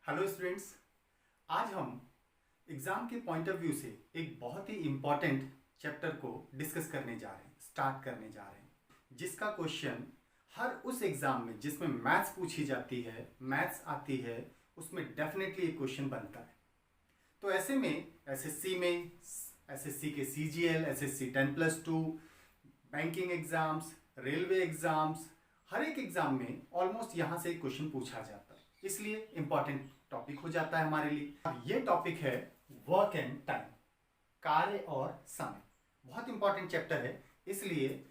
Hello students, आज हम exam के पॉइंट ऑफ व्यू से एक बहुत ही इम्पॉर्टेंट चैप्टर को डिस्कस करने जा रहे हैं, स्टार्ट करने जा रहे हैं, जिसका क्वेश्चन हर उस एग्ज़ाम में जिसमें मैथ्स पूछी जाती है, मैथ्स आती है, उसमें डेफिनेटली एक क्वेश्चन बनता है। तो ऐसे में एसएससी में, एसएससी के CGL, SSC 10+2, banking exams, railway exams, हर एक एग्ज़ाम में ऑलमोस्ट यहाँ से क्वेश्चन पूछा जाता है, इसलिए इंपॉर्टेंट टॉपिक हो जाता है हमारे लिए। अब ये टॉपिक है वर्क एंड टाइम, कार्य और समय। बहुत इंपॉर्टेंट चैप्टर है, इसलिए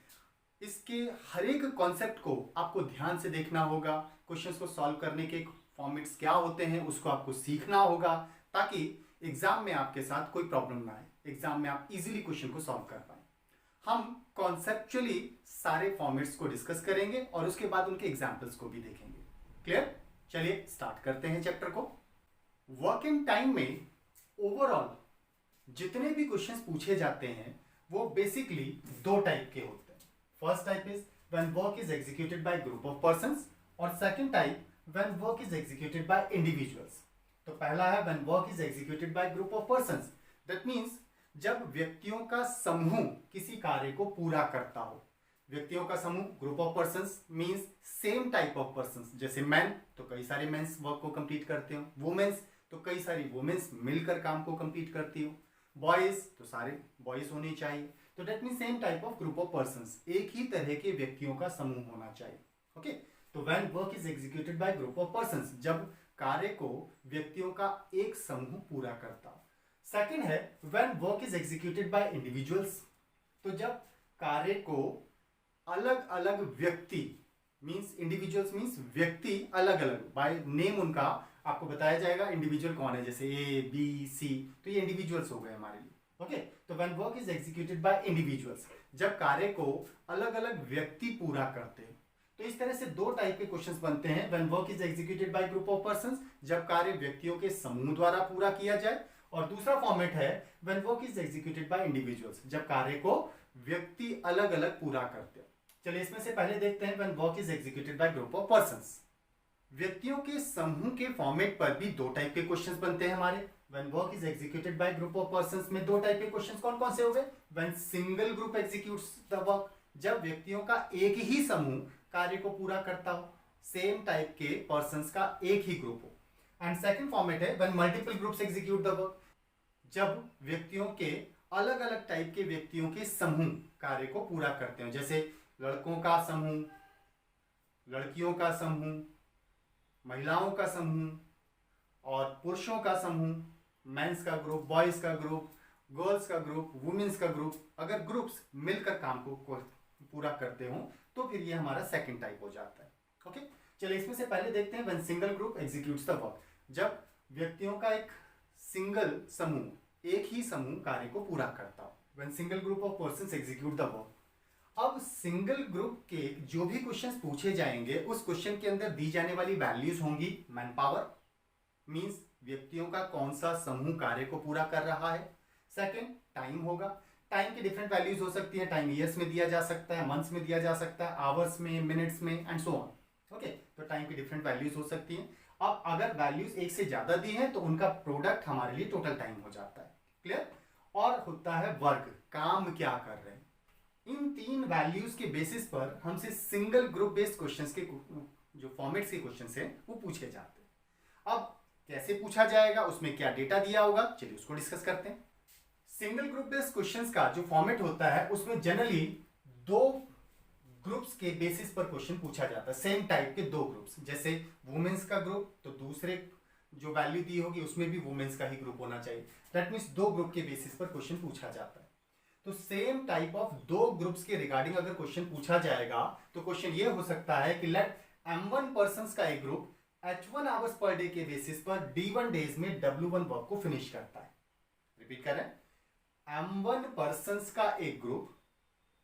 इसके हर एक कॉन्सेप्ट को आपको ध्यान से देखना होगा। क्वेश्चंस को सॉल्व करने के फॉर्मेट्स क्या होते हैं उसको आपको सीखना होगा, ताकि एग्जाम में आपके साथ कोई प्रॉब्लम ना आए, एग्जाम में आप इजीली क्वेश्चन को सॉल्व कर पाए। हम कॉन्सेप्चुअली सारे फॉर्मेट्स को डिस्कस करेंगे और उसके बाद उनके एग्जाम्पल्स को भी देखेंगे। क्लियर? चलिए स्टार्ट करते हैं चैप्टर को। वर्किंग टाइम में ओवरऑल जितने भी क्वेश्चंस पूछे जाते हैं वो बेसिकली दो टाइप के होते हैं। First type is when work is executed by group of persons, और second type when work is executed by individuals. तो पहला है when work is executed by group of persons, that means जब व्यक्तियों का समूह किसी कार्य को पूरा करता हो। व्यक्तियों का समूह, group of persons means same type of persons. जैसे मैन तो कई सारे मेंस वर्क को कंप्लीट करते हो, वुमेन्स तो कई सारी वुमेन्स मिलकर काम को कंप्लीट करती हो, बॉयज तो सारे बॉयज होने चाहिए। तो that mean same type of group of persons, एक ही तरह के व्यक्तियों का समूह होना चाहिए। ओके, तो when work is executed by group of persons, जब कार्य को व्यक्तियों का एक समूह पूरा करता हो। सेकंड है when work is executed by individuals, तो जब कार्य को अलग अलग व्यक्ति, मींस इंडिविजुअल्स मींस व्यक्ति अलग अलग, बाय नेम उनका आपको बताया जाएगा इंडिविजुअल कौन है, जैसे ए बी सी, तो ये इंडिविजुअल्स हो गए हमारे लिए। ओके, तो when work is executed by individuals, जब कार्य को अलग अलग व्यक्ति पूरा करते हैं। तो इस तरह से दो टाइप के क्वेश्चंस बनते हैं। When work is executed by group of persons, जब कार्य व्यक्तियों के समूह द्वारा पूरा किया जाए, और दूसरा फॉर्मेट है when work is executed by individuals, जब कार्य को व्यक्ति अलग अलग पूरा करते हैं। चलिए इसमें से पहले देखते हैं when work is executed by group of persons. व्यक्तियों के समूह के फॉर्मेट पर भी दो टाइप के क्वेश्चंस बनते हैं हमारे। When work is executed by group of persons में दो टाइप के क्वेश्चंस कौन कौन से हो गए? When single group executes the work, जब व्यक्तियों का एक ही समूह कार्य को पूरा करता हो, सेम टाइप के पर्संस का एक ही ग्रुप हो। एंड सेकंड फॉर्मेट है when multiple groups execute the work, जब व्यक्तियों के अलग अलग टाइप के व्यक्तियों के समूह कार्य को पूरा करते हो, जैसे लड़कों का समूह, लड़कियों का समूह, महिलाओं का समूह और पुरुषों का समूह, मेंस का ग्रुप, बॉयज का ग्रुप, गर्ल्स का ग्रुप, वुमेन्स का ग्रुप। अगर ग्रुप्स मिलकर काम को पूरा करते हो तो फिर ये हमारा सेकंड टाइप हो जाता है। ओके, चलिए इसमें से पहले देखते हैं when single group executes the work, जब व्यक्तियों का एक सिंगल समूह, एक ही समूह कार्य को पूरा करता हो। When single group of persons execute the work. अब सिंगल ग्रुप के जो भी क्वेश्चंस पूछे जाएंगे उस क्वेश्चन के अंदर दी जाने वाली वैल्यूज होंगी मैन पावर, मींस व्यक्तियों का कौन सा समूह कार्य को पूरा कर रहा है। सेकंड टाइम होगा, टाइम की डिफरेंट वैल्यूज हो सकती है। टाइम ईयर्स में दिया जा सकता है, मंथ्स में दिया जा सकता है, आवर्स में, मिनट्स में एंड सो ऑन। ओके, तो टाइम की डिफरेंट वैल्यूज हो सकती हैं। अब अगर वैल्यूज एक से ज्यादा दी हैं तो उनका प्रोडक्ट हमारे लिए टोटल टाइम हो जाता है। क्लियर? और होता है वर्क, काम क्या कर रहे हैं। इन तीन वैल्यूज के बेसिस पर हमसे सिंगल ग्रुप बेस्ड क्वेश्चंस के जो फॉर्मेट्स के क्वेश्चंस हैं वो पूछे जाते हैं। अब कैसे पूछा जाएगा, उसमें क्या डेटा दिया होगा, चलिए उसको डिस्कस करते हैं। सिंगल ग्रुप बेस्ड क्वेश्चंस का जो फॉर्मेट होता है उसमें जनरली दो ग्रुप्स के बेसिस पर क्वेश्चन पूछा जाता है, सेम टाइप के दो ग्रुप्स। जैसे वुमेन्स का ग्रुप, तो दूसरे जो वैल्यू दी होगी उसमें भी वुमेन्स का ही ग्रुप होना चाहिए। दैट मीन्स दो ग्रुप के बेसिस पर क्वेश्चन पूछा जाता है। तो सेम टाइप ऑफ दो ग्रुप्स के रिगार्डिंग अगर क्वेश्चन पूछा जाएगा तो क्वेश्चन ये हो सकता है कि लेट M1 पर्संस का एक group H1 hours per day के बेसिस पर D1 डेज में W1 वर्क को फिनिश करता है। रिपीट करें, M1 पर्संस का एक ग्रुप,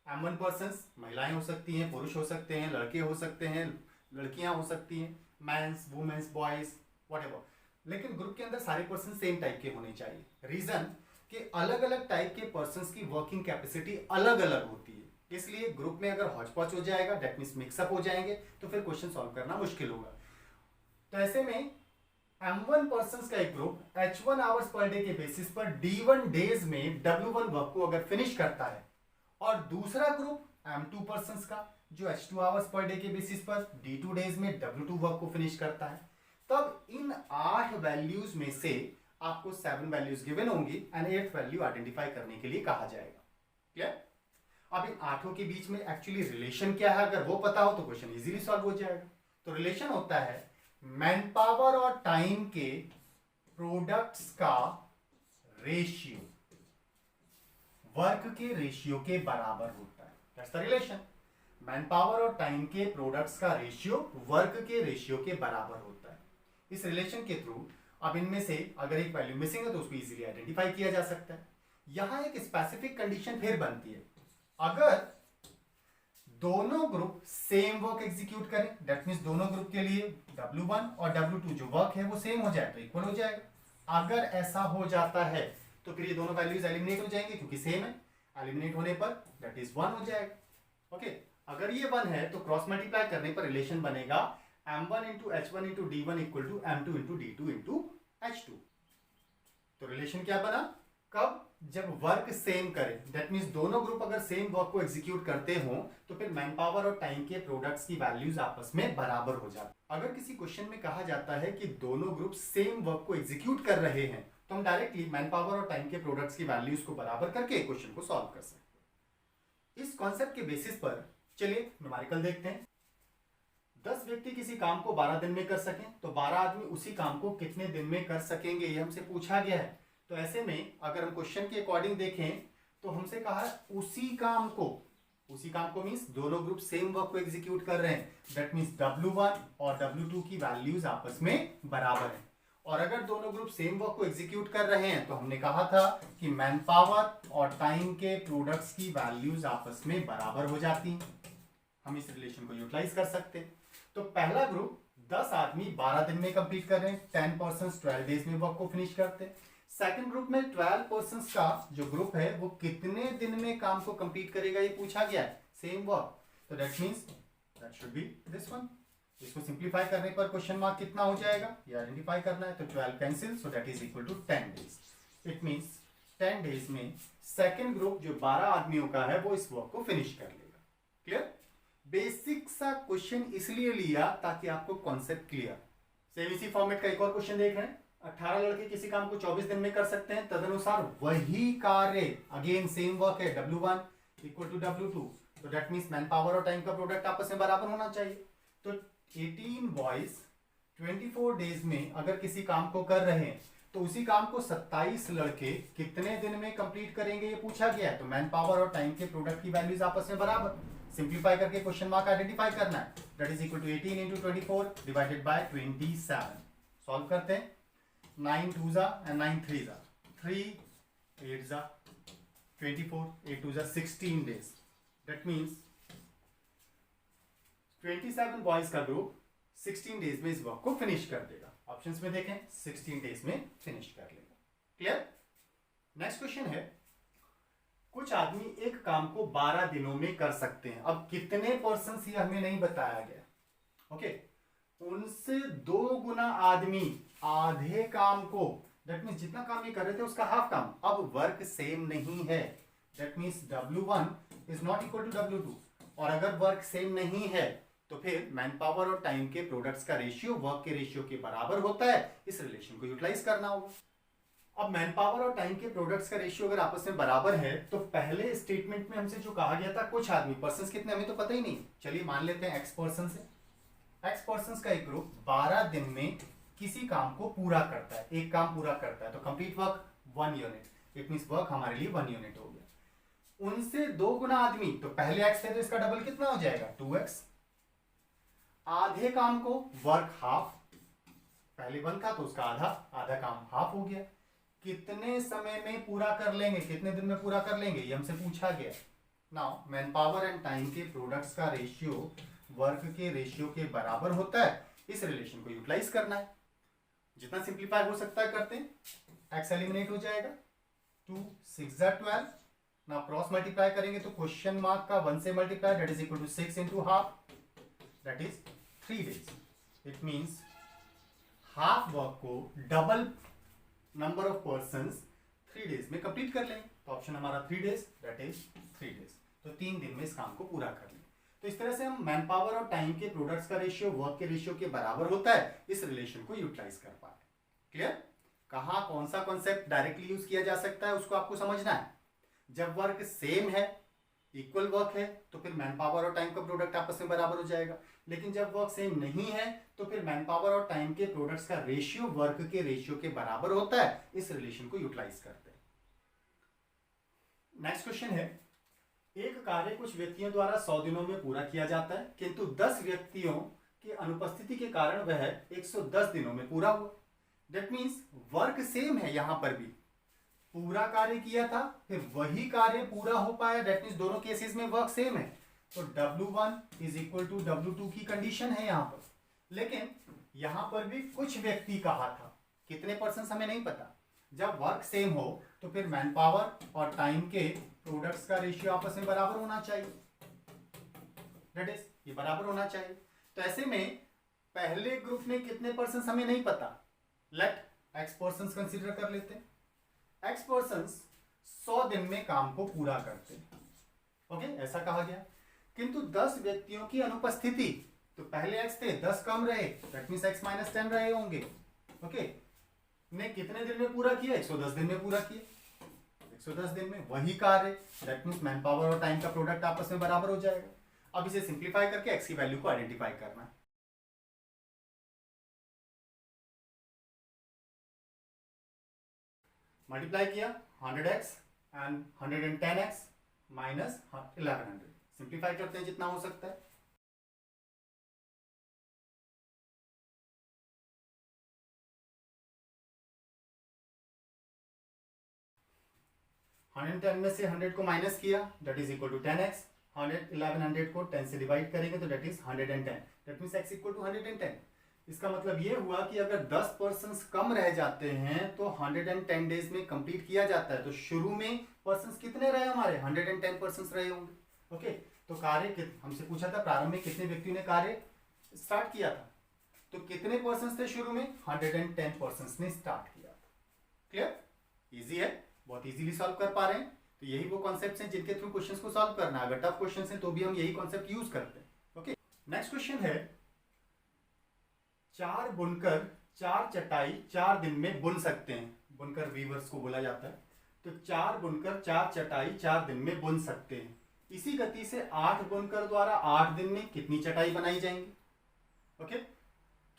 M1 पर्संस महिलाएं हो सकती हैं, पुरुष हो सकते हैं, लड़के हो सकते हैं, लड़कियां हो सकती हैं, मेंस, वुमेन्स, बॉयज, व्हाटएवर, लेकिन ग्रुप के अंदर सारे पर्सन सेम टाइप के होने चाहिए। रीजन कि अलग अलग टाइप के पर्संस की वर्किंग कैपेसिटी अलग अलग होती है, इसलिए ग्रुप में अगर हौच पौच हो जाएगा, डेट मीन्स मिक्सअप हो जाएंगे, तो फिर क्वेश्चन सॉल्व करना मुश्किल होगा। तो ऐसे में M1 पर्सन का एक group H1 hours per day के बेसिस पर D1 डेज में W1 वर्क को अगर फिनिश करता है, और दूसरा ग्रुप M2 पर्सन का जो H2 आवर्स पर डे के बेसिस पर D2 डेज में W2 वर्क को फिनिश करता है, तब इन 8 वैल्यूज में से आपको 7 वैल्यूज गिवन होंगी एंड 8th वैल्यू आइडेंटिफाई करने के लिए कहा जाएगा। क्लियर? अब इन 8 के बीच में एक्चुअली रिलेशन क्या है, अगर वो पता हो तो क्वेश्चन इजीली सॉल्व हो जाएगा। तो रिलेशन होता है मैन पावर और टाइम के प्रोडक्ट्स का रेशियो वर्क के रेशियो के बराबर होता है। That's the relation. Man power और टाइम के प्रोडक्ट्स का रेशियो वर्क के रेशियो के बराबर होता है। इस रिलेशन के थ्रू अब इनमें से अगर एक वैल्यू मिसिंग है तो उसको इजीली आइडेंटिफाई किया जा सकता है। यहां एक स्पेसिफिक कंडीशन फिर बनती है, अगर दोनों ग्रुप सेम वर्क एग्जीक्यूट करें, दैट मींस दोनों ग्रुप के लिए W1 और W2 जो वर्क है वो सेम हो जाए तो इक्वल हो जाएगा। अगर ऐसा हो जाता है तो फिर ये दोनों वैल्यूज एलिमिनेट हो जाएंगे क्योंकि सेम है। एलिमिनेट होने पर दैट इज 1 हो जाएगा। ओके, अगर ये 1 है तो क्रॉस मल्टीप्लाई करने पर रिलेशन बनेगा M1 into H1 into D1 equal to M2 into D2 into H2। तो रिलेशन क्या बना, कब, जब वर्क सेम करें, दैट मींस दोनों ग्रुप अगर सेम वर्क को एग्जीक्यूट करते हो तो फिर मैन पावर और टाइम के प्रोडक्ट्स की वैल्यूज आपस में बराबर हो जाती है। अगर किसी क्वेश्चन में कहा जाता है कि दोनों ग्रुप सेम वर्क को एग्जीक्यूट कर रहे हैं तो हम डायरेक्टली मैन पावर और टाइम के प्रोडक्ट्स की वैल्यूज को बराबर करके क्वेश्चन को सॉल्व कर सकते हैं। इस कॉन्सेप्ट के बेसिस पर चलिए न्यूमेरिकल देखते हैं। 10 व्यक्ति किसी काम को 12 दिन में कर सकें तो 12 आदमी उसी काम को कितने दिन में कर सकेंगे, ये हमसे पूछा गया है। तो ऐसे में अगर हम क्वेश्चन के अकॉर्डिंग देखें तो हमसे कहा है उसी काम को मींस दोनों ग्रुप सेम वर्क को एग्जीक्यूट कर रहे हैं, दैट मींस W1 और W2 की वैल्यूज आपस में बराबर है। और अगर दोनों ग्रुप सेम वर्क को एग्जीक्यूट कर रहे हैं तो हमने कहा था कि मैन पावर और टाइम के प्रोडक्ट्स की वैल्यूज आपस में बराबर हो जाती हैं। हम इस रिलेशन को यूटिलाइज कर सकते हैं। तो पहला ग्रुप 10 आदमी 12 दिन में कंप्लीट कर रहे हैं, 10 पर्सन 12 डेज में वर्क को फिनिश करते हैं। सेकंड ग्रुप में 12 पर्सन का जो ग्रुप है वो कितने दिन में काम को कंप्लीट करेगा ये पूछा गया है, सेम वर्क। तो that means that should be this one. इसको सिंप्लीफाई करने पर क्वेश्चन मार्क कितना हो जाएगा ये आइडेंटिफाई करना है। तो 12 cancel, so that is equal to 10 days. It means 10 days में सेकंड ग्रुप जो 12 आदमियों का है वो इस वर्क को फिनिश कर लेगा। क्लियर? बेसिक सा क्वेश्चन इसलिए लिया ताकि आपको कॉन्सेप्ट क्लियर। सेम इसी फॉर्मेट का एक और क्वेश्चन देख रहे हैं। 18 लड़के किसी काम को 24 दिन में कर सकते हैं, तदनुसार वही कार्य, अगेन सेम वर्क है, W1 इक्वल टू W2, तो दैट मींस मैन पावर और टाइम का प्रोडक्ट आपस में बराबर होना चाहिए। तो 18 बॉयज 24 डेज में अगर किसी काम को कर रहे हैं तो उसी काम को 27 लड़के कितने दिन में कंप्लीट करेंगे ये पूछा गया है। तो मैन पावर और टाइम के प्रोडक्ट की वैल्यूज आपस में बराबर, सिंप्लीफाई करके क्वेश्चन मार्क आइडेंटिफाई करना है। That is equal to 18 into 24 divided by 27। Solve करते हैं। 9 2 जा एंड 9 3 जा, 3 8 जा 24, 8 2 जा 16 डेज। दैट मींस 27 बॉयज का ग्रुप 16 डेज में इस वर्क को फिनिश कर देगा। ऑप्शंस में देखें 16 डेज में फिनिश कर लेगा। क्लियर? नेक्स्ट क्वेश्चन है, कुछ आदमी एक काम को 12 दिनों में कर सकते हैं। अब कितने पर्सन ये हमें नहीं बताया गया। ओके, उनसे 2 गुना आदमी आधे काम को, दैट मींस जितना काम ये कर रहे थे उसका हाफ काम, अब वर्क सेम नहीं है, that means W1 is not equal to W2। और अगर वर्क सेम नहीं है तो फिर मैन पावर और टाइम के प्रोडक्ट्स का रेशियो वर्क के रेशियो के बराबर होता है। इस रिलेशन को यूटिलाइज करना होगा। अब मैन पावर और टाइम के प्रोडक्ट्स का रेशियो अगर आपस में बराबर है तो पहले स्टेटमेंट में हमसे जो कहा गया था कुछ आदमी, पर्सन कितने हमें तो पता ही नहीं, चलिए मान लेते हैं एक्स पर्सन से। एक्स पर्सन का एक ग्रुप 12 दिन में किसी काम को पूरा करता है, एक काम पूरा करता है, तो complete work 1 unit. It means work हमारे लिए 1 यूनिट हो गया। उनसे 2 गुना आदमी, तो पहले एक्स थे तो इसका डबल कितना हो जाएगा 2x। आधे काम को वर्क हाफ, पहले 1 था तो उसका आधा काम हाफ हो गया। कितने समय में पूरा कर लेंगे, कितने दिन में पूरा कर लेंगे ये हमसे पूछा गया। Now man power and time के प्रोडक्ट्स का रेशियो वर्क के रेशियो के बराबर होता है। इस रिलेशन को यूटिलाइज करना है, जितना सिंप्लीफाई हो सकता है करते हैं। एक्स एलिमिनेट हो जाएगा, 2 6 जा 12। नाउ क्रॉस मल्टीप्लाई करेंगे तो क्वेश्चन मार्क का 1 से multiply, that is equal to 6 into half, that is 3 days. It means half work को double number of person 3 days में कंप्लीट कर लें। तो ऑप्शन हमारा 3 डेज, दैट इज 3 डेज। तो 3 दिन में इस काम को पूरा कर लें। तो इस तरह से हम मैन पावर और टाइम के प्रोडक्ट्स का रेशियो वर्क के रेशियो के बराबर होता है, इस रिलेशन को यूटिलाइज कर पाए। क्लियर? कहाँ कौन सा कॉन्सेप्ट डायरेक्टली यूज किया जा सकता है उसको आपको समझना है। जब वर्क सेम है, इक्वल वर्क है, तो फिर मैन पावर और टाइम का प्रोडक्ट आपस में बराबर हो जाएगा। लेकिन जब वर्क सेम नहीं है तो फिर मैन पावर और टाइम के प्रोडक्ट्स का रेशियो वर्क के रेशियो के बराबर होता है, इस रिलेशन को यूटिलाइज करते हैं। नेक्स्ट क्वेश्चन है, एक कार्य कुछ व्यक्तियों द्वारा 100 दिनों में पूरा किया जाता है, किंतु 10 व्यक्तियों की अनुपस्थिति के कारण वह 110 दिनों में पूरा हुआ। दैट मीन्स वर्क सेम है, यहां पर भी पूरा कार्य किया था, फिर वही कार्य पूरा हो पाया। दैट मीन्स दोनों केसेस में वर्क सेम है, तो W1 is equal to W2 की कंडीशन है यहां पर। लेकिन यहां पर भी कुछ व्यक्ति कहा था, कितने पर्सन हमें नहीं पता। जब वर्क सेम हो तो फिर मैन पावर और टाइम के प्रोडक्ट्स का रेशियो आपस में बराबर होना चाहिए, दैट इज ये बराबर होना चाहिए। तो ऐसे में पहले ग्रुप में कितने पर्सन हमें नहीं पता, लेट एक्स पर्सन कंसीडर कर लेते हैं। एक्स पर्सन 100 दिन में काम को पूरा करते हैं, ओके ऐसा कहा गया। किंतु 10 व्यक्तियों की अनुपस्थिति, तो पहले एक्स थे 10 कम रहे, दैट मींस एक्स माइनस 10 रहे होंगे, ओके ने कितने दिन में पूरा किया, 110 दिन में पूरा किया। 110 दिन में वही कार्य, दैट मींस मैन पावर और टाइम का प्रोडक्ट आपस में बराबर हो जाएगा। अब इसे सिंप्लीफाई करके एक्स की वैल्यू को आइडेंटिफाई करना है। मल्टीप्लाई किया 100x and 110x minus 1100, simplify करते हैं जितना हो सकता है। हंड्रेड 10 में से 100 को माइनस किया, that is equal to 10x। 1100 को 10 से डिवाइड करेंगे तो that is 110, that means x equal to 110। इसका मतलब ये हुआ कि अगर 10 पर्सन्स कम रह जाते हैं तो 110 डेज में कंप्लीट किया जाता है। तो शुरू में पर्सन्स कितने रहे हमारे, 110 पर्सन्स रहे होंगे, ओके। तो कार्य हमसे पूछा था प्रारंभ में कितने व्यक्तियों ने कार्य स्टार्ट किया था, तो कितने पर्सन्स थे शुरू में, 110 पर्सन्स ने स्टार्ट किया था। क्लियर? इजी है, बहुत इजीली सॉल्व कर पा रहे हैं। तो यही वो कॉन्सेप्ट्स हैं जिनके थ्रू क्वेश्चंस को सॉल्व करना है। अगर टफ क्वेश्चंस हैं तो भी हम यही कॉन्सेप्ट यूज करते हैं, ओके। नेक्स्ट क्वेश्चन है, 4 बुनकर 4 चटाई 4 दिन में बुन सकते हैं, बुनकर वीवर्स को बोला जाता है। तो 4 बुनकर 4 चटाई 4 दिन में बुन सकते हैं। इसी गति से 8 बुनकर द्वारा 8 दिन में कितनी चटाई बनाई जाएंगी, ओके।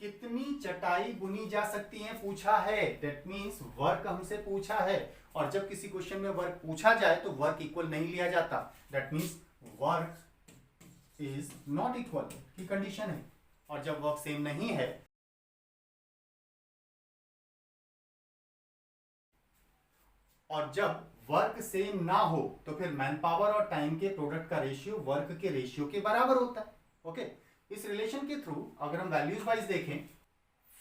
कितनी चटाई बुनी जा सकती है पूछा है, दैट मींस वर्क हमसे पूछा है। और जब किसी क्वेश्चन में वर्क पूछा जाए तो वर्क इक्वल नहीं लिया जाता, that means work is not equal की कंडीशन है। और जब वर्क सेम नहीं है और जब वर्क सेम ना हो तो फिर मैन पावर और टाइम के प्रोडक्ट का रेशियो वर्क के रेशियो के बराबर होता है, ओके। इस रिलेशन के थ्रू अगर हम वैल्यूज वाइज देखें,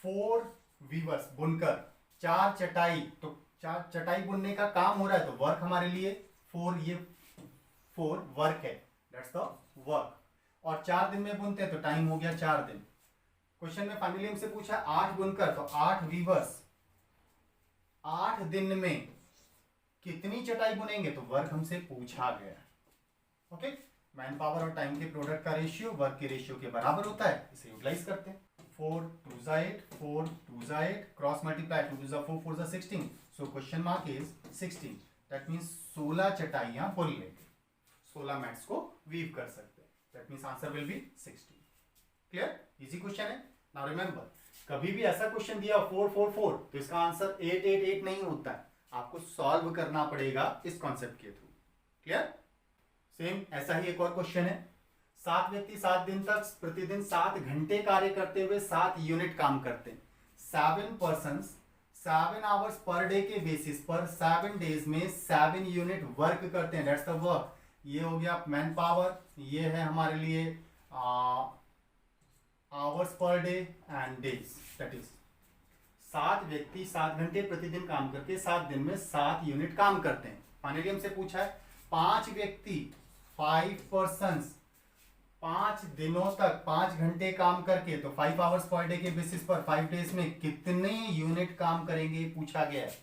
4 वीवर्स बुनकर 4 चटाई, तो 4 चटाई बुनने का काम हो रहा है, तो वर्क हमारे लिए 4, ये 4 वर्क है, दैट्स द वर्क। और 4 दिन में बुनते हैं तो टाइम हो गया 4 दिन। क्वेश्चन में फाइनली हमसे पूछा 8 बुनकर, तो 8 वीवर्स 8 दिन में कितनी चटाई बुनेंगे, तो वर्क हमसे पूछा गया, ओके। मैन पावर और टाइम के प्रोडक्ट का रेशियो वर्क के रेशियो के बराबर होता है, इसे यूटिलाइज करते हैं। 4 2 8, 4 2 8, cross multiply 2 2 4 4 16, so question mark is 16, that means 16 चटाइयां बुन लेंगे, 16 मैट्स को वीव कर सकते हैं, that means answer will be 16। Clear? Easy question है। नाउ रिमेंबर, कभी भी ऐसा क्वेश्चन दिया 4 4 4 तो इसका आंसर 8 8 8 नहीं होता है, आपको सॉल्व करना पड़ेगा इस कॉन्सेप्ट के थ्रू। क्लियर? सेम ऐसा ही एक और क्वेश्चन है, 7 व्यक्ति 7 दिन तक प्रतिदिन 7 घंटे कार्य करते हुए 7 यूनिट काम करते हैं। 7 पर्सन्स 7 आवर्स पर डे के बेसिस पर 7 डेज में 7 यूनिट वर्क करते हैं, दैट्स द वर्क। ये हो गया मैन पावर, ये है हमारे लिए hours per day and days, that is 7 व्यक्ति 7 घंटे प्रतिदिन काम करके 7 दिन में 7 यूनिट काम करते हैं। फाइनली हमसे पूछा है 5 व्यक्ति 5 पर्सन्स 5 दिनों तक 5 घंटे काम करके, तो 5 आवर्स पर डे के बेसिस पर 5 डेज में कितने यूनिट काम करेंगे पूछा गया है।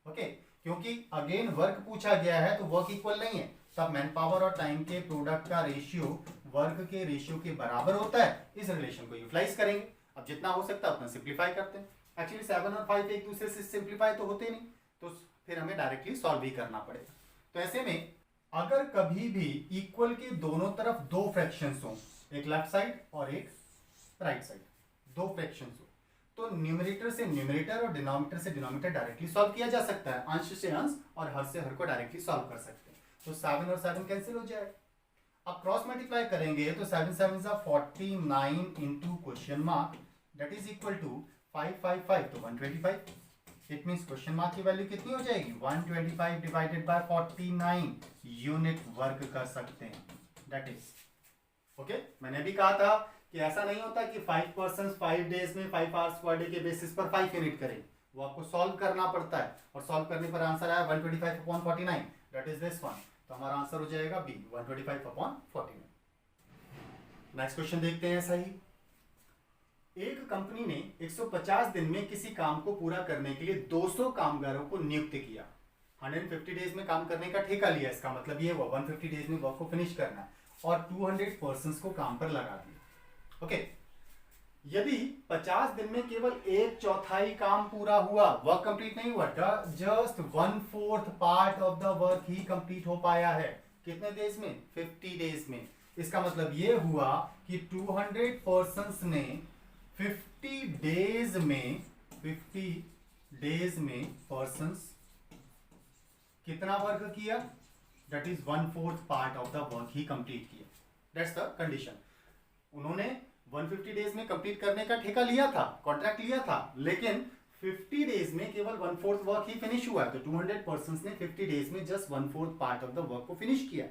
ओके, क्योंकि अगेन वर्क पूछा गया है तो वर्क इक्वल नहीं है, तब मैन पावर और टाइम के प्रोडक्ट का रेशियो वर्क के रेशियो के बराबर होता है। इस रिलेशन को यूटिलाइज करेंगे। अब जितना हो सकता है उतना सिंप्लीफाई करते हैं। एक्चुअली 7 और 5 एक दूसरे से सिंप्लीफाई तो होते नहीं, तो फिर हमें डायरेक्टली सॉल्व भी करना पड़ेगा। तो ऐसे में अगर कभी भी इक्वल के दोनों तरफ दो फ्रैक्शंस हो, एक लेफ्ट साइड और एक राइट साइड, दो फ्रैक्शंस हो, तो न्यूमरेटर से न्यूमरेटर और डिनोमिनेटर से डिनोमिनेटर डायरेक्टली सॉल्व किया जा सकता है। अंश से अंश और हर से हर को डायरेक्टली सॉल्व कर सकते हैं। तो 7 और 7 कैंसिल हो जाएगा। अब क्रॉस मल्टीप्लाई करेंगे तो 7 7 49 into question mark that is equal to 5 5 5 तो 125। इट मींस क्वेश्चन मार्क की वैल्यू कितनी हो जाएगी 125 डिवाइडेड बाय 49 यूनिट वर्क कर सकते हैं। That is okay. मैंने भी कहा था कि ऐसा नहीं होता कि 5 पर्सन 5 डेज में 5 आवर्स पर डे के बेसिस पर 5 यूनिट करें, वो आपको सॉल्व करना पड़ता है और सॉल्व करने पर आंसर आया 125/49 दैट इज दिस वन। तो हमारा आंसर हो जाएगा बी 125/49। नेक्स्ट क्वेश्चन देखते हैं। ऐसा ही एक कंपनी ने 150 दिन में किसी काम को पूरा करने के लिए 200 कामगारों को नियुक्त किया। 150 डेज में काम करने का ठेका लिया। इसका मतलब ये हुआ 150 डेज में वर्क को फिनिश करना है और 200 पर्सन्स को काम पर लगा दिया। ओके, यदि 50 दिन में केवल 1/4 काम पूरा हुआ, वर्क कंप्लीट नहीं हुआ, just 1/4 part of the work ही कंप्लीट हो पाया है, कितने डेज में 50 डेज में। इसका मतलब ये हुआ कि 200 पर्सन्स ने 50 डेज में पर्सन्स कितना वर्क किया, that is 1/4 part of the work ही कंप्लीट किया। That's the condition. उन्होंने 150 डेज में कंप्लीट करने का ठेका लिया था, कॉन्ट्रैक्ट लिया था, लेकिन 50 डेज में केवल 1/4 वर्क ही फिनिश हुआ है। तो 200 पर्सन्स ने 50 डेज में just 1/4 part of the work को फिनिश किया।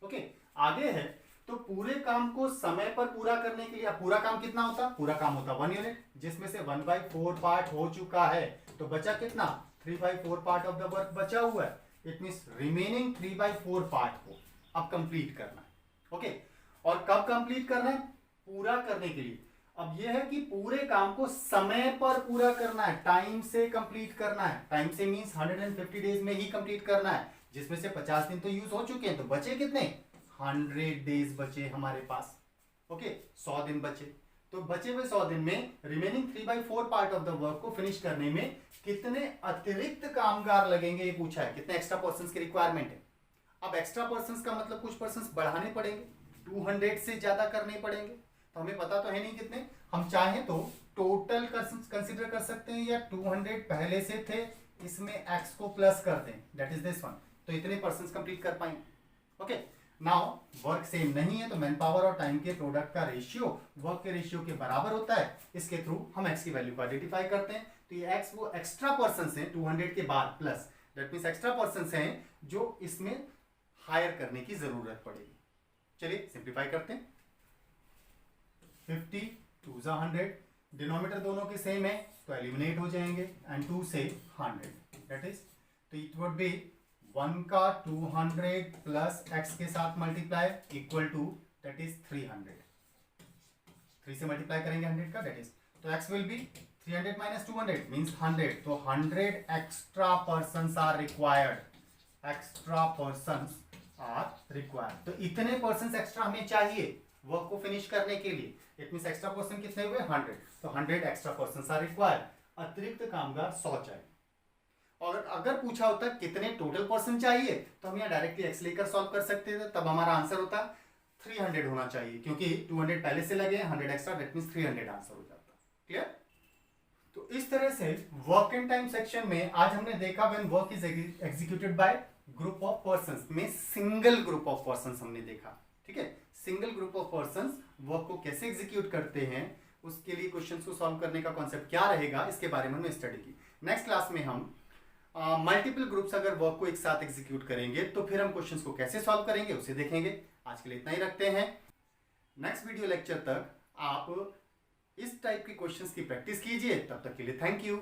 ओके, आगे है तो पूरे काम को समय पर पूरा करने के लिए पूरा काम कितना होता, पूरा काम होता 1 यूनिट, जिसमें से 1/4 पार्ट हो चुका है, तो बचा कितना 3/4 पार्ट ऑफ द वर्क बचा हुआ है। इट मींस रिमेनिंग 3/4 पार्ट को अब कंप्लीट करना है। ओके, और कब कंप्लीट करना है, पूरा करने के लिए। अब यह है कि पूरे काम को समय पर पूरा करना है, टाइम से कंप्लीट करना है। टाइम से मींस 150 डेज में ही कंप्लीट करना है, जिसमें से 50 दिन तो यूज हो चुके हैं, तो बचे कितने 100 डेज बचे हमारे पास। ओके, 100 दिन बचे, तो बचे हुए 100 दिन में remaining 3/4 part of the work को फिनिश करने में कितने अतिरिक्त कामगार लगेंगे ये पूछा है, कितने एक्स्ट्रा पर्सन की रिक्वायरमेंट है। अब एक्स्ट्रा पर्सन का मतलब कुछ पर्सन बढ़ाने पड़ेंगे, 200 से ज्यादा करने पड़ेंगे, तो हमें पता तो है नहीं कितने। हम चाहें तो टोटल कंसीडर कर सकते हैं, या 200 पहले से थे, इसमें x को प्लस कर दें, दैट इज दिस वन, तो इतने पर्सन कंप्लीट कर पाएंगे। ओके, नाउ वर्क सेम नहीं है, तो मैन पावर और टाइम के प्रोडक्ट का रेशियो वर्क के रेशियो के बराबर होता है। इसके थ्रू हम x की वैल्यू को आइडेंटिफाई करते हैं। तो ये x वो एक्स्ट्रा पर्सन हैं 200 के बाद plus, that means extra person हैं जो इसमें हायर करने की जरूरत पड़ेगी। चलिए सिंप्लीफाई करते हैं। 50 2 100, डिनोमिनेटर दोनों के सेम है तो एलिमिनेट हो जाएंगे, एंड 2 से 100 दैट इज, तो इट वुड बी 1 का 200 प्लस x के साथ multiply equal to that is 300। 3 से मल्टीप्लाई करेंगे 100 का, दैट इज, तो x will be 300 minus 200 means 100, तो 100 extra persons are required, extra persons are required. तो इतने पर्सन्स एक्स्ट्रा हमें चाहिए वर्क को फिनिश करने के लिए। इट मींस एक्स्ट्रा पर्सन कितने हुए 100, तो 100 एक्स्ट्रा पर्सन्स आर रिक्वायर्ड। अतिरिक्त कामगार 100 चाहिए। और अगर पूछा होता कितने टोटल पर्सन चाहिए, तो हम यहाँ डायरेक्टली x लेकर सॉल्व कर सकते थे, तब हमारा आंसर होता 300 होना चाहिए, क्योंकि 200 पहले से लगे 100 एक्स्ट्रा, दैट मींस 300 आंसर हो जाता। क्लियर? तो इस तरह से वर्क एंड टाइम सेक्शन में आज हमने देखा when work is executed by group of persons में सिंगल ग्रुप ऑफ पर्सन्स हमने देखा। ठीक है, single group of persons work को कैसे एग्जीक्यूट करते हैं, उसके लिए क्वेश्चंस को सॉल्व करने का कॉन्सेप्ट क्या रहेगा, इसके बारे में हमने स्टडी की। नेक्स्ट क्लास में हम मल्टीपल ग्रुप्स अगर वर्क को एक साथ एग्जीक्यूट करेंगे तो फिर हम क्वेश्चंस को कैसे सॉल्व करेंगे उसे देखेंगे। आज के लिए इतना ही रखते हैं। नेक्स्ट वीडियो लेक्चर तक आप इस टाइप के क्वेश्चंस की प्रैक्टिस कीजिए। तब तक के लिए थैंक यू।